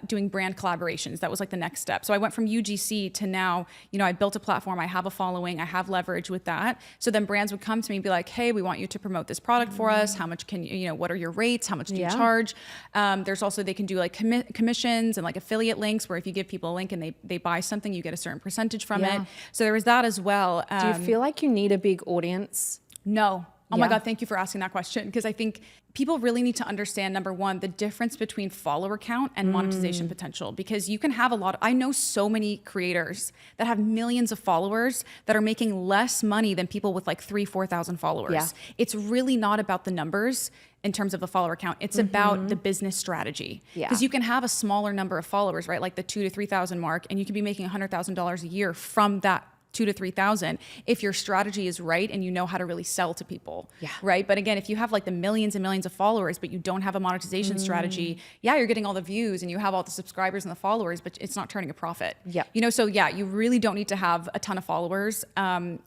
doing brand collaborations. That was like the next step. So I went from UGC to now, you know, I built a platform, I have a following, I have leverage with that. So then brands would come to me and be like, hey, we want you to promote this product for us. How much can you know, what are your rates? How much do you charge? There's also, they can do like commissions and like affiliate links where if you give people a link and they buy something, you get a certain percentage from it. So there was that as well. Do you feel like you need a big audience? No. Oh my God, thank you for asking that question. Because I think people really need to understand, number one, the difference between follower count and monetization potential. Because you can have I know so many creators that have millions of followers that are making less money than people with like 3,000, 4,000 followers. It's really not about the numbers in terms of the follower count. It's about the business strategy. Because you can have a smaller number of followers, right? Like the 2,000 to 3,000 mark, and you can be making $100,000 a year from that 2,000 to 3,000 if your strategy is right and you know how to really sell to people, right? But again, if you have like the millions and millions of followers, but you don't have a monetization strategy, you're getting all the views and you have all the subscribers and the followers, but it's not turning a profit. You know, so you really don't need to have a ton of followers.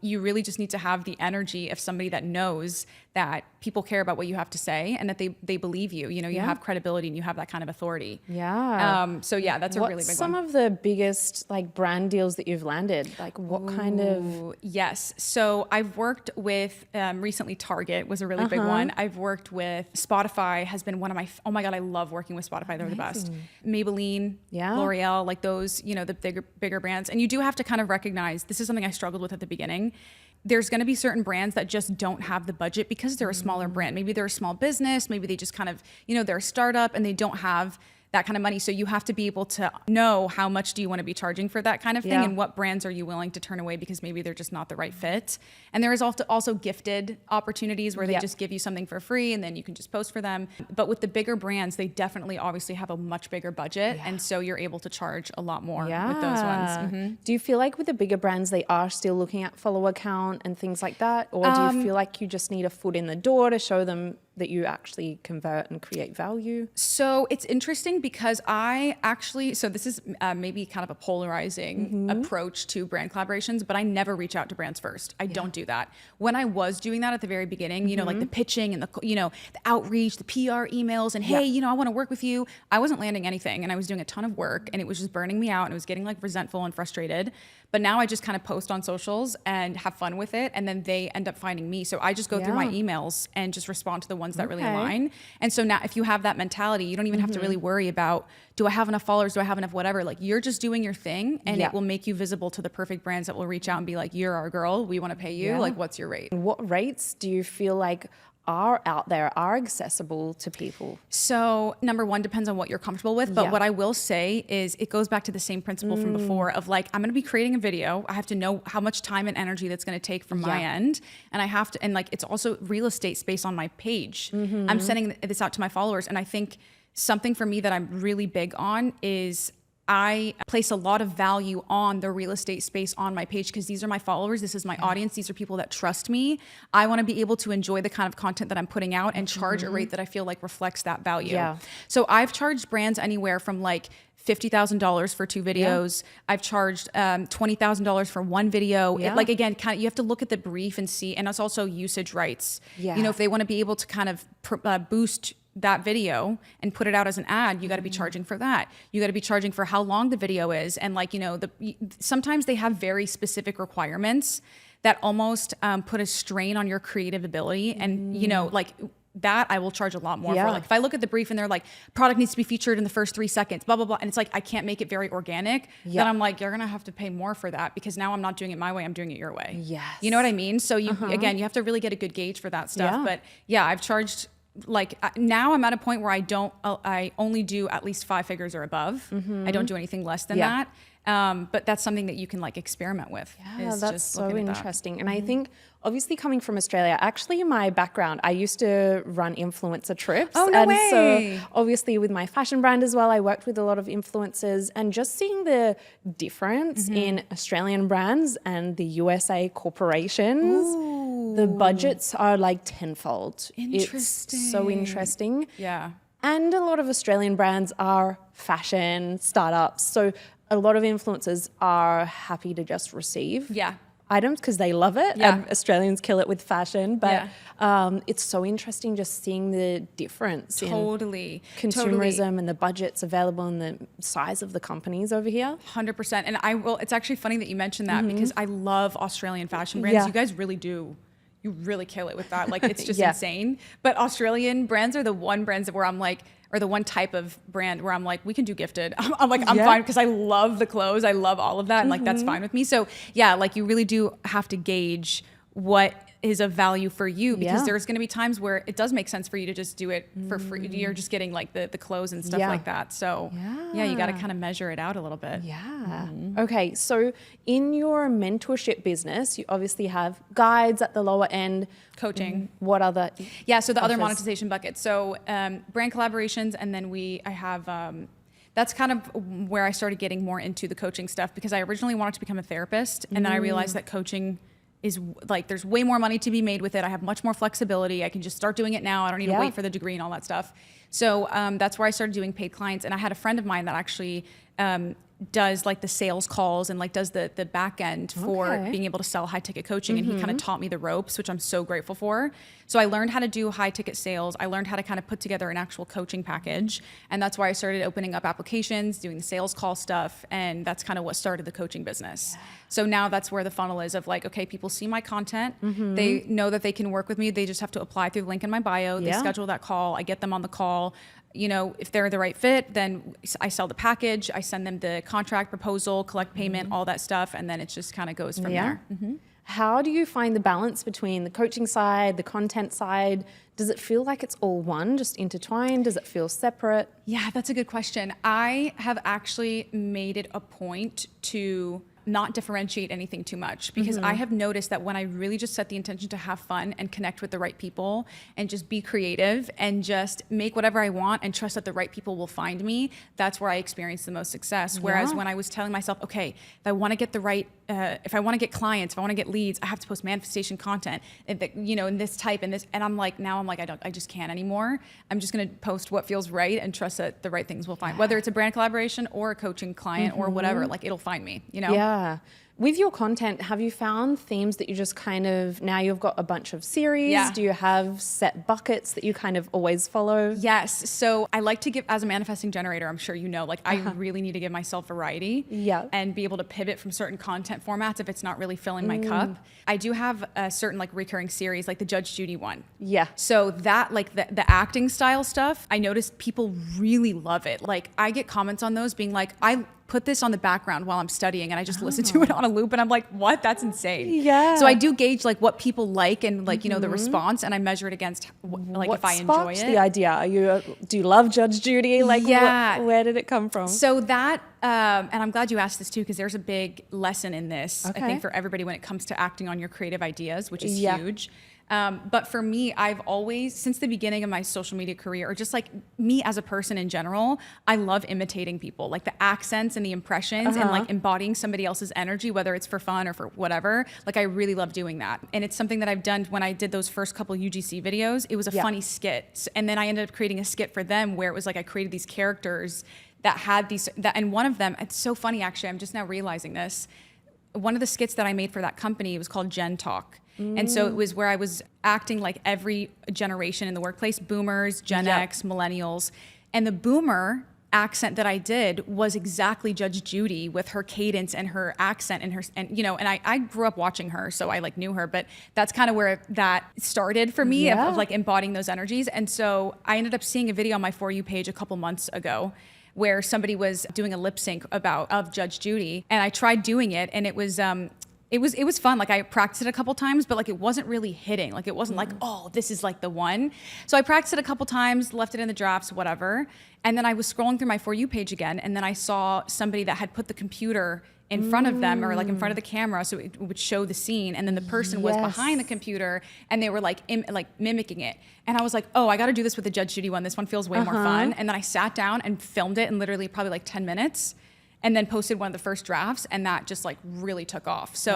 You really just need to have the energy of somebody that knows that people care about what you have to say and that they believe you. You know, you have credibility and you have that kind of authority. So that's a really big one. What's some of the biggest like brand deals that you've landed? Like what kind of? Yes. So I've worked with recently Target was a really big one. I've worked with Spotify has been one of my, oh my God, I love working with Spotify. They're the best. Maybelline, L'Oreal, like those, you know, the bigger brands. And you do have to kind of recognize, this is something I struggled with at the beginning. There's going to be certain brands that just don't have the budget because they're a smaller brand. Maybe they're a small business. Maybe they just kind of, you know, they're a startup and they don't have that kind of money. So you have to be able to know how much do you want to be charging for that kind of thing and what brands are you willing to turn away because maybe they're just not the right fit. And there is also gifted opportunities where they just give you something for free and then you can just post for them. But with the bigger brands, they definitely obviously have a much bigger budget. And so you're able to charge a lot more with those ones. Do you feel like with the bigger brands, they are still looking at follower count and things like that? Or do you feel like you just need a foot in the door to show them that you actually convert and create value? So it's interesting because so this is maybe kind of a polarizing approach to brand collaborations, but I never reach out to brands first. I don't do that. When I was doing that at the very beginning, you know, like the pitching and the, you know, the outreach, the PR emails and hey, you know, I want to work with you. I wasn't landing anything and I was doing a ton of work and it was just burning me out and it was getting like resentful and frustrated. But now I just kind of post on socials and have fun with it. And then they end up finding me. So I just go through my emails and just respond to the ones that really align. And so now if you have that mentality, you don't even have to really worry about, do I have enough followers? Do I have enough whatever? Like you're just doing your thing and it will make you visible to the perfect brands that will reach out and be like, you're our girl. We want to pay you. Like, what's your rate? What rates do you feel like are out there, are accessible to people? So number one, depends on what you're comfortable with. But what I will say is it goes back to the same principle from before of like, I'm going to be creating a video. I have to know how much time and energy that's going to take from my end. And I have to, and like, it's also real estate space on my page. I'm sending this out to my followers. And I think something for me that I'm really big on is I place a lot of value on the real estate space on my page because these are my followers. This is my audience. These are people that trust me. I want to be able to enjoy the kind of content that I'm putting out and charge a rate that I feel like reflects that value. So I've charged brands anywhere from like $50,000 for 2 videos. I've charged $20,000 for 1 video. Like, again, kind of, you have to look at the brief and see, and that's also usage rights. You know, if they want to be able to kind of boost that video and put it out as an ad, you got to be charging for that. You got to be charging for how long the video is. And like, you know, sometimes they have very specific requirements that almost put a strain on your creative ability. And, you know, like, that I will charge a lot more for. Like, if I look at the brief and they're like, product needs to be featured in the first 3 seconds, blah, blah, blah. And it's like, I can't make it very organic. Then I'm like, you're going to have to pay more for that, because now I'm not doing it my way. I'm doing it your way. You know what I mean? So you, again, you have to really get a good gauge for that stuff. But yeah, I've charged, like, now I'm at a point where I only do at least 5 figures or above. I don't do anything less than that. But that's something that you can like experiment with. Yeah, that's so interesting. And I think obviously coming from Australia, actually in my background, I used to run influencer trips. Oh, no way. So obviously with my fashion brand as well, I worked with a lot of influencers, and just seeing the difference in Australian brands and the USA corporations, the budgets are like tenfold. Interesting. It's so interesting. Yeah. And a lot of Australian brands are fashion startups. So a lot of influencers are happy to just receive items because they love it. And Australians kill it with fashion. But it's so interesting just seeing the difference in consumerism and the budgets available and the size of the companies over here. 100%. And it's actually funny that you mentioned that, because I love Australian fashion brands. You guys really do. You really kill it with that. Like, it's just insane. But Australian brands are the one brands where I'm like, or the one type of brand where I'm like, we can do gifted. I'm like, I'm fine, because I love the clothes. I love all of that. And like, that's fine with me. So yeah, like, you really do have to gauge what is of value for you, because there's going to be times where it does make sense for you to just do it for free. You're just getting like the clothes and stuff like that. So yeah, you got to kind of measure it out a little bit. Okay, so in your mentorship business, you obviously have guides at the lower end, coaching. What other? So the other monetization buckets. So brand collaborations, and then I have. That's kind of where I started getting more into the coaching stuff, because I originally wanted to become a therapist, and then I realized that coaching is like, there's way more money to be made with it. I have much more flexibility. I can just start doing it now. I don't need to wait for the degree and all that stuff. So that's where I started doing paid clients. And I had a friend of mine that actually does like the sales calls and like does the back end for being able to sell high ticket coaching. And he kind of taught me the ropes, which I'm so grateful for. So I learned how to do high ticket sales. I learned how to kind of put together an actual coaching package. And that's why I started opening up applications, doing the sales call stuff. And that's kind of what started the coaching business. So now that's where the funnel is of like, okay, people see my content. They know that they can work with me. They just have to apply through the link in my bio. They schedule that call. I get them on the call. You know, if they're the right fit, then I sell the package. I send them the contract proposal, collect payment, all that stuff. And then it just kind of goes from there. How do you find the balance between the coaching side, the content side? Does it feel like it's all one, just intertwined? Does it feel separate? Yeah, that's a good question. I have actually made it a point to not differentiate anything too much, because I have noticed that when I really just set the intention to have fun and connect with the right people and just be creative and just make whatever I want and trust that the right people will find me, that's where I experience the most success. Whereas when I was telling myself, okay, if I want to get the right, if I want to get clients, if I want to get leads, I have to post manifestation content, you know, in this type and this, and I'm like, now I'm like, I just can't anymore. I'm just going to post what feels right and trust that the right things will find, whether it's a brand collaboration or a coaching client or whatever, like it'll find me, you know? Yeah. With your content, have you found themes that you just kind of, now you've got a bunch of series? Do you have set buckets that you kind of always follow? Yes. So I like to give, as a manifesting generator, I'm sure you know, like I really need to give myself variety and be able to pivot from certain content formats if it's not really filling my cup. I do have a certain like recurring series, like the Judge Judy one. So that, like the acting style stuff, I noticed people really love it. Like I get comments on those being like, I put this on the background while I'm studying and I just listen to it on a loop and I'm like, what? That's insane. So I do gauge like what people like and like, you know, the response, and I measure it against like what if I enjoy it. the idea? Do you love Judge Judy? Like where did it come from? So that, and I'm glad you asked this too, because there's a big lesson in this, I think, for everybody when it comes to acting on your creative ideas, which is huge. But for me, I've always, since the beginning of my social media career, or just like me as a person in general, I love imitating people, like the accents and the impressions and like embodying somebody else's energy, whether it's for fun or for whatever. Like I really love doing that. And it's something that I've done when I did those first couple UGC videos. It was a funny skit. And then I ended up creating a skit for them where it was like I created these characters that had these, and one of them, it's so funny actually, I'm just now realizing this. One of the skits that I made for that company was called Gen Talk. And so it was where I was acting like every generation in the workplace, boomers, Gen X, millennials. And the boomer accent that I did was exactly Judge Judy with her cadence and her accent and her, and you know, and I grew up watching her, so I like knew her, but that's kind of where that started for me of like embodying those energies. And so I ended up seeing a video on my For You page a couple months ago where somebody was doing a lip sync of Judge Judy, and I tried doing it, and it was fun. Like I practiced it a couple times, but like it wasn't really hitting. Like it wasn't like, oh, this is like the one. So I practiced it a couple times, left it in the drafts, whatever. And then I was scrolling through my For You page again, and then I saw somebody that had put the computer in front of them, or like in front of the camera, so it would show the scene, and then the person was behind the computer, and they were like mimicking it. And I was like, oh, I got to do this with the Judge Judy one. This one feels way more fun. And then I sat down and filmed it in literally probably like 10 minutes. And then posted one of the first drafts, and that just like really took off. So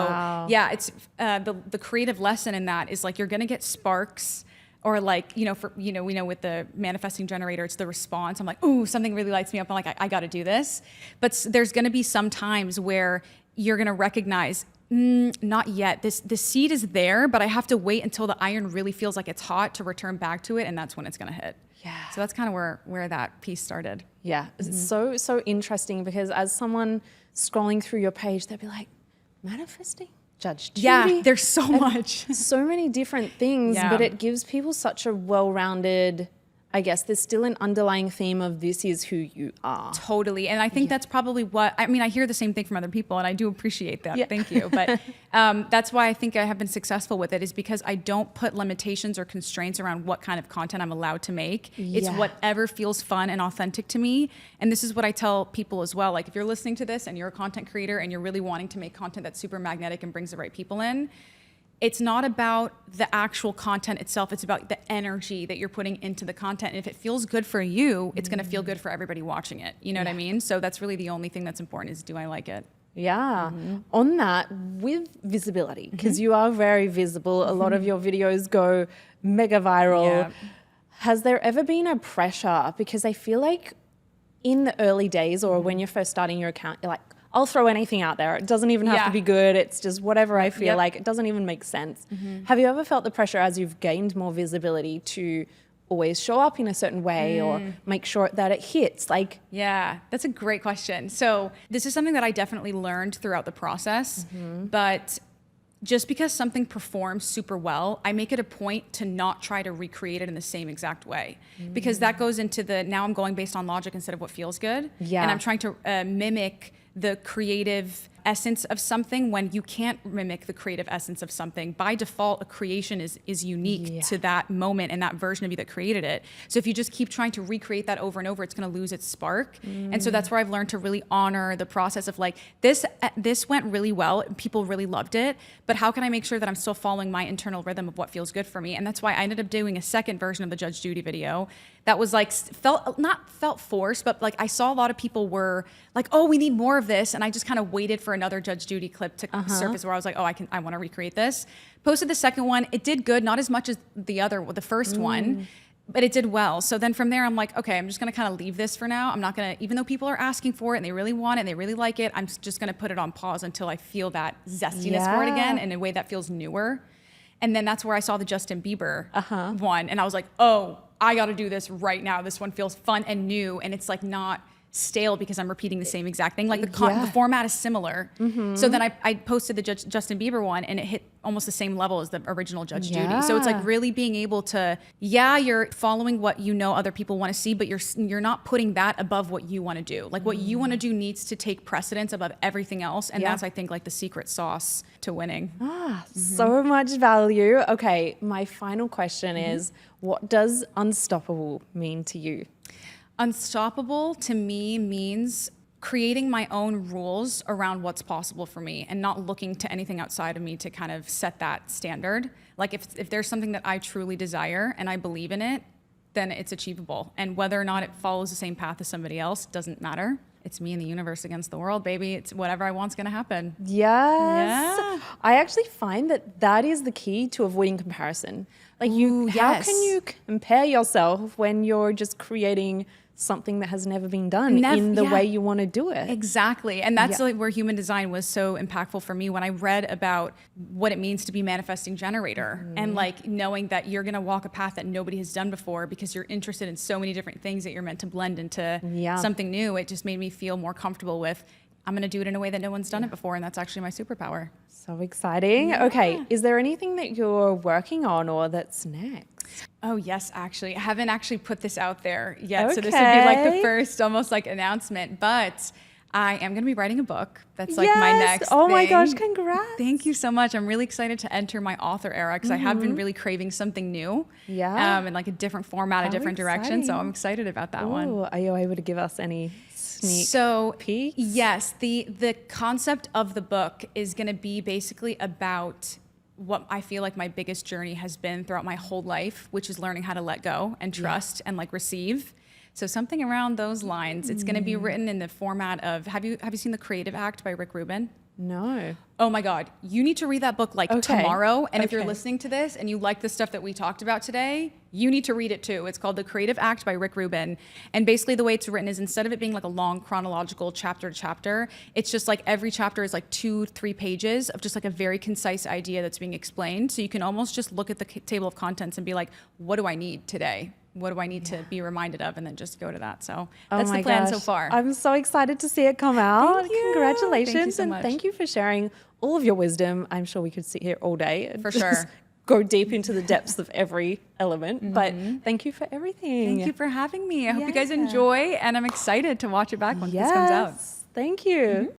yeah, it's the creative lesson in that is like you're gonna get sparks, or like we know with the manifesting generator, it's the response. I'm like, ooh, something really lights me up. I'm like, I got to do this. But there's gonna be some times where you're gonna recognize, not yet. This seed is there, but I have to wait until the iron really feels like it's hot to return back to it, and that's when it's gonna hit. Yeah. So that's kind of where that piece started. Yeah. It's so interesting, because as someone scrolling through your page, they'll be like, manifesting? Judge Judy? Yeah, there's so much. So many different things, but it gives people such a well-rounded, I guess there's still an underlying theme of this is who you are. Totally. And I think that's probably what, I mean, I hear the same thing from other people, and I do appreciate that. Thank you. But that's why I think I have been successful with it, is because I don't put limitations or constraints around what kind of content I'm allowed to make. It's whatever feels fun and authentic to me. And this is what I tell people as well. Like if you're listening to this and you're a content creator and you're really wanting to make content that's super magnetic and brings the right people in, it's not about the actual content itself. It's about the energy that you're putting into the content. And if it feels good for you, it's going to feel good for everybody watching it. You know what I mean? So that's really the only thing that's important, is do I like it? Yeah. On that, with visibility, because you are very visible, a lot of your videos go mega viral. Has there ever been a pressure? Because I feel like in the early days, or when you're first starting your account, you're like, I'll throw anything out there. It doesn't even have to be good. It's just whatever I feel like. It doesn't even make sense. Have you ever felt the pressure as you've gained more visibility to always show up in a certain way or make sure that it hits? Like, yeah, that's a great question. So this is something that I definitely learned throughout the process, but just because something performs super well, I make it a point to not try to recreate it in the same exact way, because that goes into now I'm going based on logic instead of what feels good. And I'm trying to mimic the creative essence of something when you can't mimic the creative essence of something. By default, a creation is unique to that moment and that version of you that created it. So if you just keep trying to recreate that over and over, it's going to lose its spark. And so that's where I've learned to really honor the process of like, this went really well, people really loved it, but how can I make sure that I'm still following my internal rhythm of what feels good for me? And that's why I ended up doing a second version of the Judge Judy video that was like, not felt forced, but like I saw a lot of people were like, oh, we need more of this. And I just kind of waited for another Judge Judy clip to surface where I was like, oh, I want to recreate this. Posted the second one. It did good, not as much as the first one, but it did well. So then from there, I'm like, okay, I'm just going to kind of leave this for now. I'm not going to, even though people are asking for it and they really want it and they really like it, I'm just going to put it on pause until I feel that zestiness for it again in a way that feels newer. And then that's where I saw the Justin Bieber one. And I was like, oh, I got to do this right now. This one feels fun and new. And it's like not stale because I'm repeating the same exact thing. Like the format is similar. So then I posted the Justin Bieber one, and it hit almost the same level as the original Judge Judy. So it's like really being able to, you're following what you know other people want to see, but you're not putting that above what you want to do. Like what you want to do needs to take precedence above everything else. And that's, I think, like the secret sauce to winning. So much value. Okay, my final question is, what does unstoppable mean to you? Unstoppable to me means creating my own rules around what's possible for me and not looking to anything outside of me to kind of set that standard. Like if there's something that I truly desire and I believe in it, then it's achievable. And whether or not it follows the same path as somebody else doesn't matter. It's me and the universe against the world, baby. It's whatever I want's gonna happen. Yes. Yeah. I actually find that is the key to avoiding comparison. Like how can you compare yourself when you're just creating something that has never been done in the way you want to do it? Exactly. And that's like where human design was so impactful for me when I read about what it means to be manifesting generator and like knowing that you're going to walk a path that nobody has done before because you're interested in so many different things that you're meant to blend into something new. It just made me feel more comfortable with, I'm going to do it in a way that no one's done it before. And that's actually my superpower. So exciting. Yeah. Okay. Is there anything that you're working on or that's next? Oh, yes, actually. I haven't actually put this out there yet. Okay. So this would be like the first almost like announcement. But I am going to be writing a book. That's like my next thing. My gosh, congrats. Thank you so much. I'm really excited to enter my author era because I have been really craving something new. Yeah. And like a different format, a different direction. So I'm excited about that one. Are you able to give us any sneak peeks? Yes, the concept of the book is going to be basically about what I feel like my biggest journey has been throughout my whole life, which is learning how to let go and trust and like receive. So something around those lines. It's going to be written in the format of, have you seen The Creative Act by Rick Rubin? No. Oh my God. You need to read that book like tomorrow. And if you're listening to this and you like the stuff that we talked about today, you need to read it too. It's called The Creative Act by Rick Rubin. And basically the way it's written is instead of it being like a long chronological chapter to chapter, it's just like every chapter is like 2-3 pages of just like a very concise idea that's being explained. So you can almost just look at the table of contents and be like, what do I need today? What do I need to be reminded of? And then just go to that. So that's the plan so far. I'm so excited to see it come out. Thank you. Congratulations. Thank you so much. Thank you for sharing all of your wisdom. I'm sure we could sit here all day. For sure. Go deep into the depths of every element. But thank you for everything. Thank you for having me. I hope you guys enjoy. And I'm excited to watch it back once this comes out. Thank you.